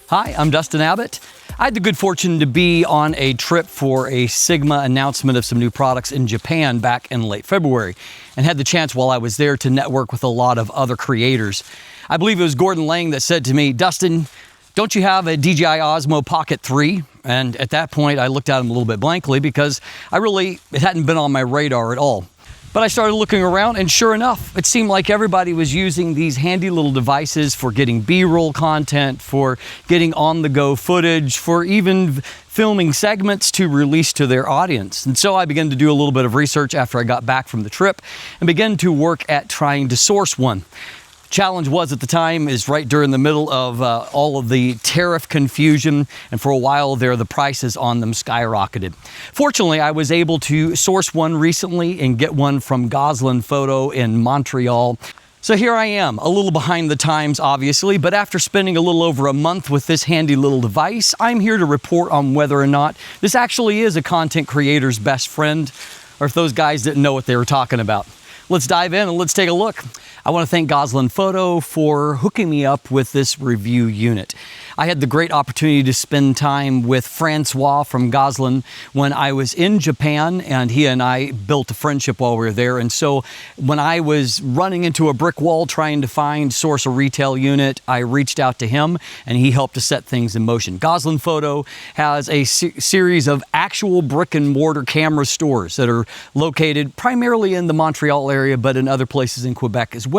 Hi, I'm Dustin Abbott. I had the good fortune to be on a trip for a Sigma announcement of some new products in Japan back in late February, and had the chance while I was there to network with a lot of other creators. I believe it was Gordon Lang that said to me, "Dustin, don't you have a DJI OSMO Pocket 3? And at that point, I looked at him a little bit blankly because it hadn't been on my radar at all. But I started looking around, and sure enough, it seemed like everybody was using these handy little devices for getting B-roll content, for getting on-the-go footage, for even filming segments to release to their audience. And so I began to do a little bit of research after I got back from the trip and began to work at trying to source one. Challenge was at the time is right during the middle of all of the tariff confusion, and for a while there the prices on them skyrocketed. Fortunately, I was able to source one recently and get one from Gosselin Photo in Montreal. So here I am, a little behind the times obviously, but after spending a little over a month with this handy little device, I'm here to report on whether or not this actually is a content creator's best friend, or if those guys didn't know what they were talking about. Let's dive in and let's take a look. I want to thank Gosselin Photo for hooking me up with this review unit. I had the great opportunity to spend time with Francois from Gosselin when I was in Japan, and he and I built a friendship while we were there. And so when I was running into a brick wall trying to source a retail unit, I reached out to him and he helped to set things in motion. Gosselin Photo has a series of actual brick and mortar camera stores that are located primarily in the Montreal area, but in other places in Quebec as well.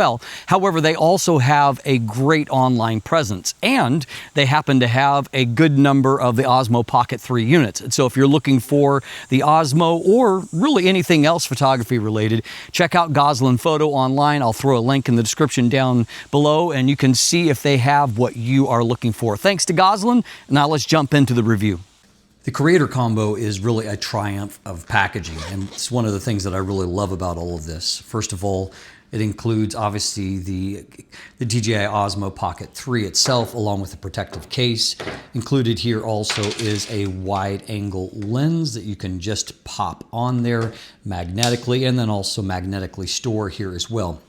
However, they also have a great online presence, and they happen to have a good number of the Osmo Pocket 3 units. And so if you're looking for the Osmo or really anything else photography related, check out Gosselin Photo online. I'll throw a link in the description down below and you can see if they have what you are looking for. Thanks to Gosselin. Now let's jump into the review. The Creator combo is really a triumph of packaging, and it's one of the things that I really love about all of this. First of all, it includes obviously the DJI Osmo Pocket 3 itself, along with a protective case. Included here also is a wide angle lens that you can just pop on there magnetically, and then also magnetically store here as well.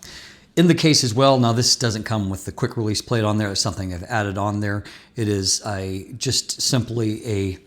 In the case as well, now this doesn't come with the quick release plate on there, it's something I've added on there. It is just simply a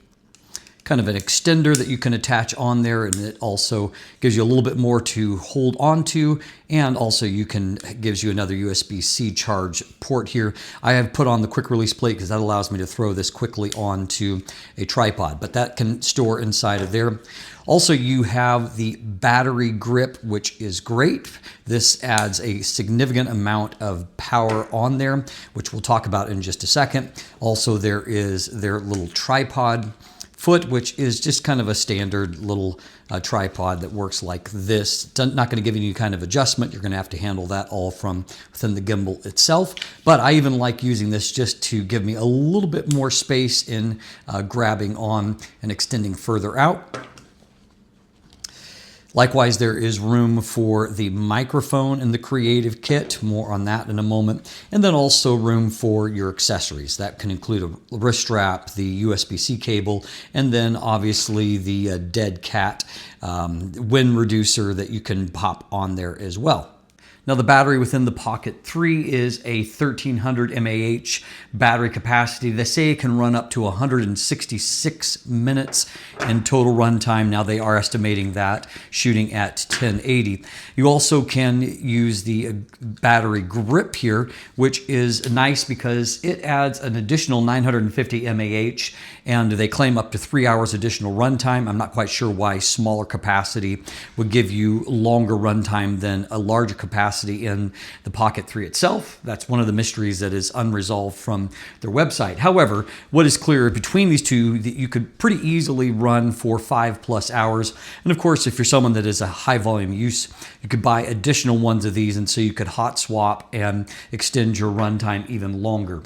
kind of an extender that you can attach on there, and it also gives you a little bit more to hold on to, and also gives you another USB-C charge port here. I have put on the quick release plate because that allows me to throw this quickly onto a tripod, but that can store inside of there. Also, you have the battery grip, which is great. This adds a significant amount of power on there, which we'll talk about in just a second. Also, there is their little tripod foot, which is just kind of a standard little tripod that works like this. It's not going to give you any kind of adjustment. You're going to have to handle that all from within the gimbal itself. But I even like using this just to give me a little bit more space in grabbing on and extending further out. Likewise, there is room for the microphone in the Creative Kit, more on that in a moment, and then also room for your accessories. That can include a wrist strap, the USB-C cable, and then obviously the dead cat wind reducer that you can pop on there as well. Now the battery within the Pocket 3 is a 1300 mAh battery capacity. They say it can run up to 166 minutes in total runtime. Now they are estimating that shooting at 1080. You also can use the battery grip here, which is nice because it adds an additional 950 mAh, and they claim up to 3 hours additional runtime. I'm not quite sure why smaller capacity would give you longer runtime than a larger capacity in the Pocket 3 itself. That's one of the mysteries that is unresolved from their website. However, what is clear between these two, that you could pretty easily run for 5+ hours. And of course, if you're someone that is a high volume use, you could buy additional ones of these, and so you could hot swap and extend your runtime even longer.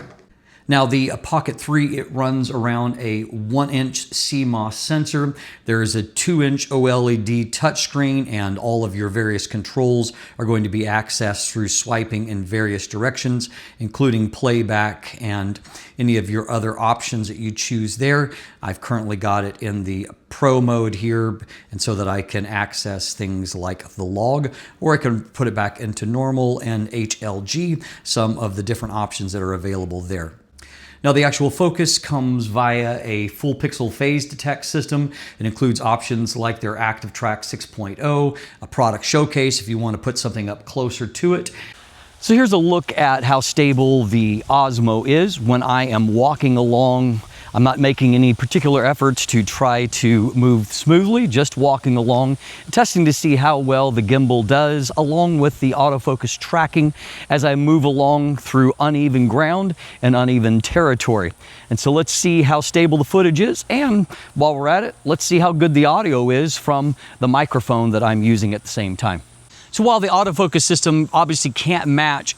Now the Pocket 3, it runs around a 1-inch CMOS sensor. There is a 2-inch OLED touchscreen, and all of your various controls are going to be accessed through swiping in various directions, including playback and any of your other options that you choose there. I've currently got it in the Pro mode here, and so that I can access things like the log, or I can put it back into normal and HLG, some of the different options that are available there. Now the actual focus comes via a full pixel phase detect system. It includes options like their Active Track 6.0, a product showcase if you want to put something up closer to it. So here's a look at how stable the Osmo is when I am walking along. I'm not making any particular efforts to try to move smoothly, just walking along, testing to see how well the gimbal does, along with the autofocus tracking as I move along through uneven ground and uneven territory. And so let's see how stable the footage is, and while we're at it, let's see how good the audio is from the microphone that I'm using at the same time. So while the autofocus system obviously can't match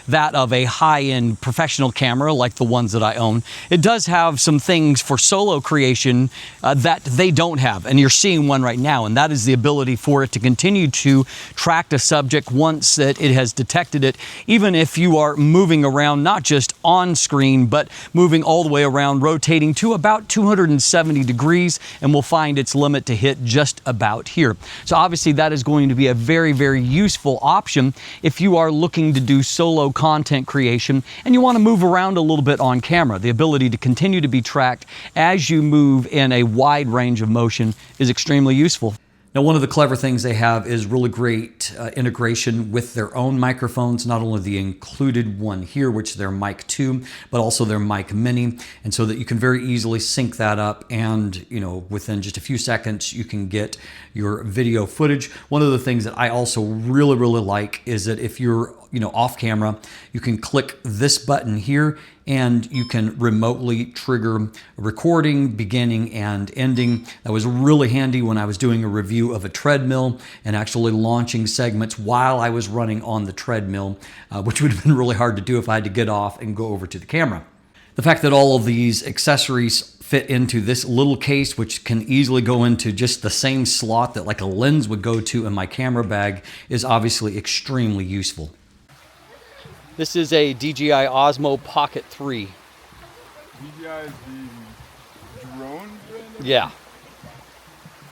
that of a high-end professional camera like the ones that I own, it does have some things for solo creation that they don't have, and you're seeing one right now, and that is the ability for it to continue to track the subject once that it has detected it, even if you are moving around, not just on screen, but moving all the way around, rotating to about 270 degrees, and we'll find its limit to hit just about here. So obviously that is going to be a very, very useful option if you are looking to do solo content creation and you want to move around a little bit on camera. The ability to continue to be tracked as you move in a wide range of motion is extremely useful. Now, one of the clever things they have is really great integration with their own microphones, not only the included one here, which is their Mic 2, but also their Mic Mini, and so that you can very easily sync that up, and within just a few seconds you can get your video footage. One of the things that I also really like is that if you're off camera, you can click this button here and you can remotely trigger recording, beginning and ending. That was really handy when I was doing a review of a treadmill and actually launching segments while I was running on the treadmill, which would have been really hard to do if I had to get off and go over to the camera. The fact that all of these accessories fit into this little case, which can easily go into just the same slot that like a lens would go to in my camera bag, is obviously extremely useful. This is a DJI Osmo Pocket 3. DJI is the drone? Yeah.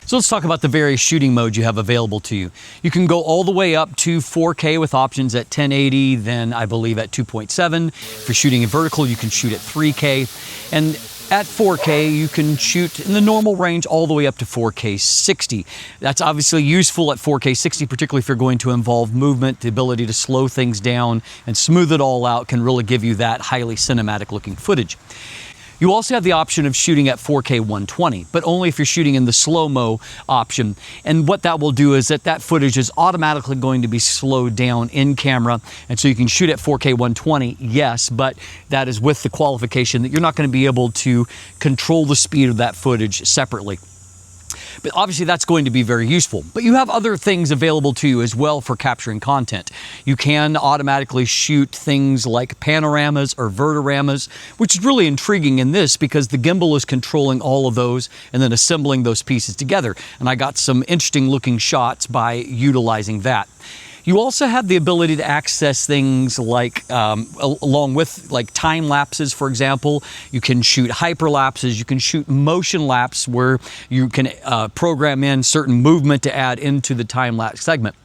So let's talk about the various shooting modes you have available to you. You can go all the way up to 4K with options at 1080, then I believe at 2.7. If you're shooting in vertical, you can shoot at 3K. And at 4K, you can shoot in the normal range all the way up to 4K 60. That's obviously useful at 4K 60, particularly if you're going to involve movement. The ability to slow things down and smooth it all out can really give you that highly cinematic looking footage. You also have the option of shooting at 4K 120, but only if you're shooting in the slow-mo option. And what that will do is that footage is automatically going to be slowed down in camera. And so you can shoot at 4K 120, yes, but that is with the qualification that you're not going to be able to control the speed of that footage separately. But obviously that's going to be very useful. But you have other things available to you as well for capturing content. You can automatically shoot things like panoramas or vertiramas, which is really intriguing in this because the gimbal is controlling all of those and then assembling those pieces together. And I got some interesting looking shots by utilizing that. You also have the ability to access things like, along with like time lapses, for example. You can shoot hyperlapses, you can shoot motion lapse where you can program in certain movement to add into the time lapse segment.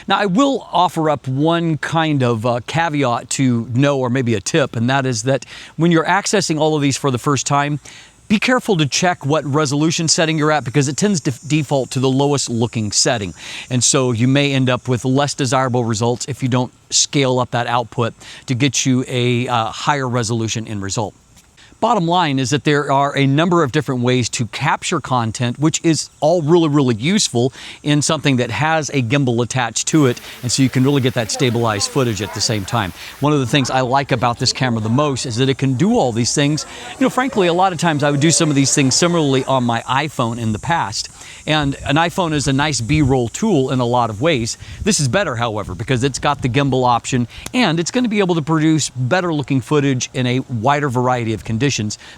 Now, I will offer up one kind of caveat to know, or maybe a tip, and that is that when you're accessing all of these for the first time, be careful to check what resolution setting you're at because it tends to default to the lowest looking setting. And so you may end up with less desirable results if you don't scale up that output to get you a higher resolution end result. Bottom line is that there are a number of different ways to capture content, which is all really useful in something that has a gimbal attached to it, and so you can really get that stabilized footage at the same time. One of the things I like about this camera the most is that it can do all these things. Frankly, a lot of times I would do some of these things similarly on my iPhone in the past, and an iPhone is a nice B-roll tool in a lot of ways. This is better, however, because it's got the gimbal option, and it's going to be able to produce better looking footage in a wider variety of conditions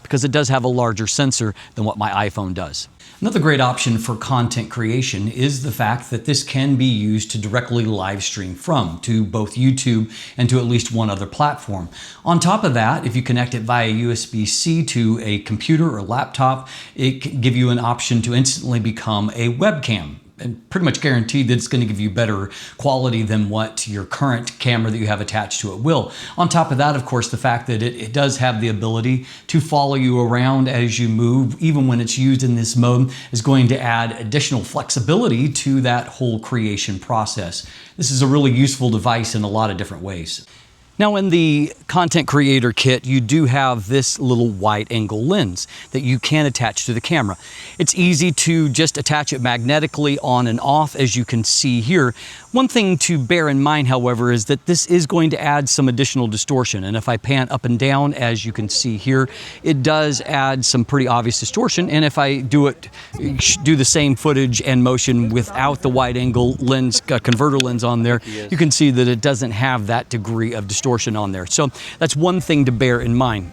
because it does have a larger sensor than what my iPhone does. Another great option for content creation is the fact that this can be used to directly live stream from to both YouTube and to at least one other platform. On top of that, if you connect it via USB-C to a computer or laptop, it can give you an option to instantly become a webcam. and pretty much guaranteed that it's going to give you better quality than what your current camera that you have attached to it will. On top of that, of course, the fact that it does have the ability to follow you around as you move, even when it's used in this mode, is going to add additional flexibility to that whole creation process. This is a really useful device in a lot of different ways. Now in the content creator kit, you do have this little wide angle lens that you can attach to the camera. It's easy to just attach it magnetically on and off, as you can see here. One thing to bear in mind, however, is that this is going to add some additional distortion. And if I pan up and down, as you can see here, it does add some pretty obvious distortion. And if I do the same footage and motion without the wide angle lens, converter lens on there, you can see that it doesn't have that degree of distortion on there. So that's one thing to bear in mind.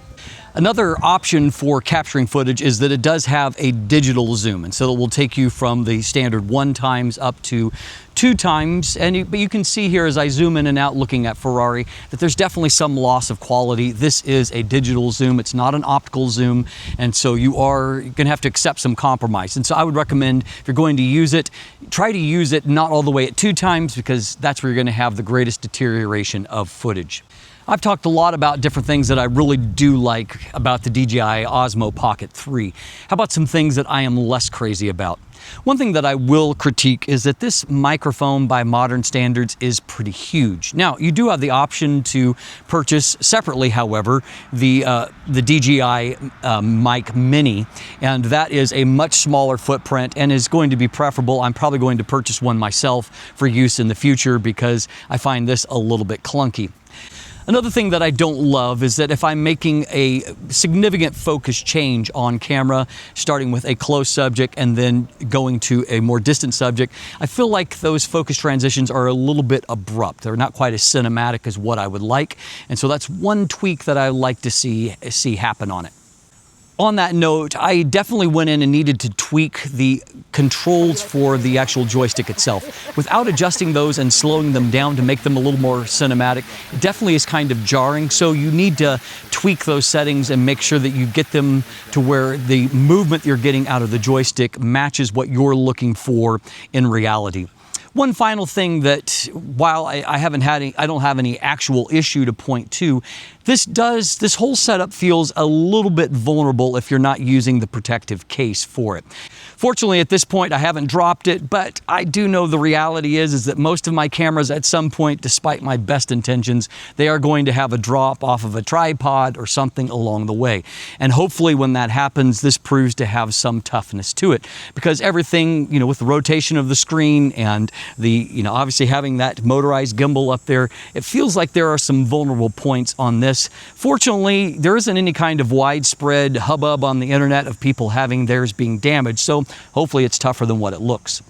Another option for capturing footage is that it does have a digital zoom, and so it will take you from the standard 1x up to 2x. But you can see here as I zoom in and out looking at Ferrari that there's definitely some loss of quality. This is a digital zoom, it's not an optical zoom, and so you are going to have to accept some compromise. And so I would recommend, if you're going to use it, try to use it not all the way at 2x, because that's where you're going to have the greatest deterioration of footage. I've talked a lot about different things that I really do like about the DJI Osmo Pocket 3. How about some things that I am less crazy about? One thing that I will critique is that this microphone by modern standards is pretty huge. Now, you do have the option to purchase separately, however, the DJI Mic Mini, and that is a much smaller footprint and is going to be preferable. I'm probably going to purchase one myself for use in the future because I find this a little bit clunky. Another thing that I don't love is that if I'm making a significant focus change on camera, starting with a close subject and then going to a more distant subject, I feel like those focus transitions are a little bit abrupt. They're not quite as cinematic as what I would like. And so that's one tweak that I like to see happen on it. On that note, I definitely went in and needed to tweak the controls for the actual joystick itself. Without adjusting those and slowing them down to make them a little more cinematic, it definitely is kind of jarring. So you need to tweak those settings and make sure that you get them to where the movement you're getting out of the joystick matches what you're looking for in reality. One final thing that, while I don't have any actual issue to point to, this whole setup feels a little bit vulnerable if you're not using the protective case for it. Fortunately, at this point, I haven't dropped it, but I do know the reality is that most of my cameras at some point, despite my best intentions, they are going to have a drop off of a tripod or something along the way. And hopefully when that happens, this proves to have some toughness to it, because everything, with the rotation of the screen and obviously having that motorized gimbal up there, it feels like there are some vulnerable points on this. Fortunately, there isn't any kind of widespread hubbub on the internet of people having theirs being damaged, so hopefully it's tougher than what it looks.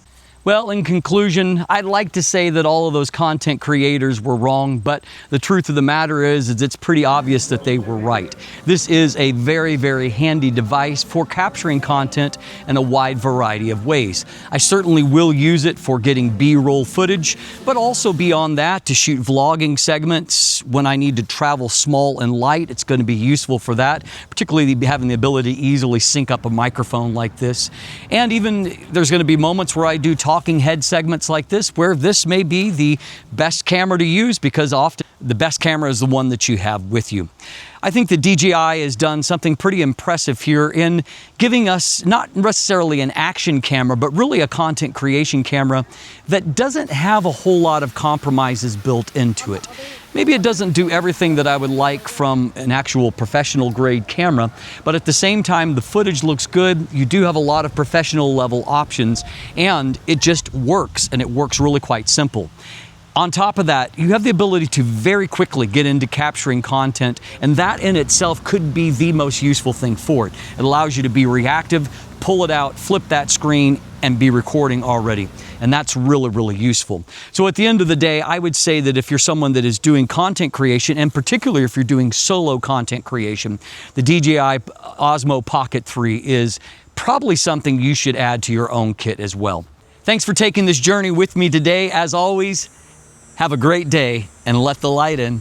Well, in conclusion, I'd like to say that all of those content creators were wrong, but the truth of the matter is it's pretty obvious that they were right. This is a very, very handy device for capturing content in a wide variety of ways. I certainly will use it for getting B-roll footage, but also beyond that to shoot vlogging segments when I need to travel small and light. It's going to be useful for that, particularly having the ability to easily sync up a microphone like this. And even there's going to be moments where I do talking head segments like this, where this may be the best camera to use, because often the best camera is the one that you have with you. I think the DJI has done something pretty impressive here in giving us not necessarily an action camera, but really a content creation camera that doesn't have a whole lot of compromises built into it. Maybe it doesn't do everything that I would like from an actual professional grade camera, but at the same time, the footage looks good. You do have a lot of professional level options, and it just works, and it works really quite simple. On top of that, you have the ability to very quickly get into capturing content, and that in itself could be the most useful thing for it. It allows you to be reactive, pull it out, flip that screen, and be recording already. And that's really, really useful. So at the end of the day, I would say that if you're someone that is doing content creation, and particularly if you're doing solo content creation, the DJI Osmo Pocket 3 is probably something you should add to your own kit as well. Thanks for taking this journey with me today. As always, have a great day and let the light in.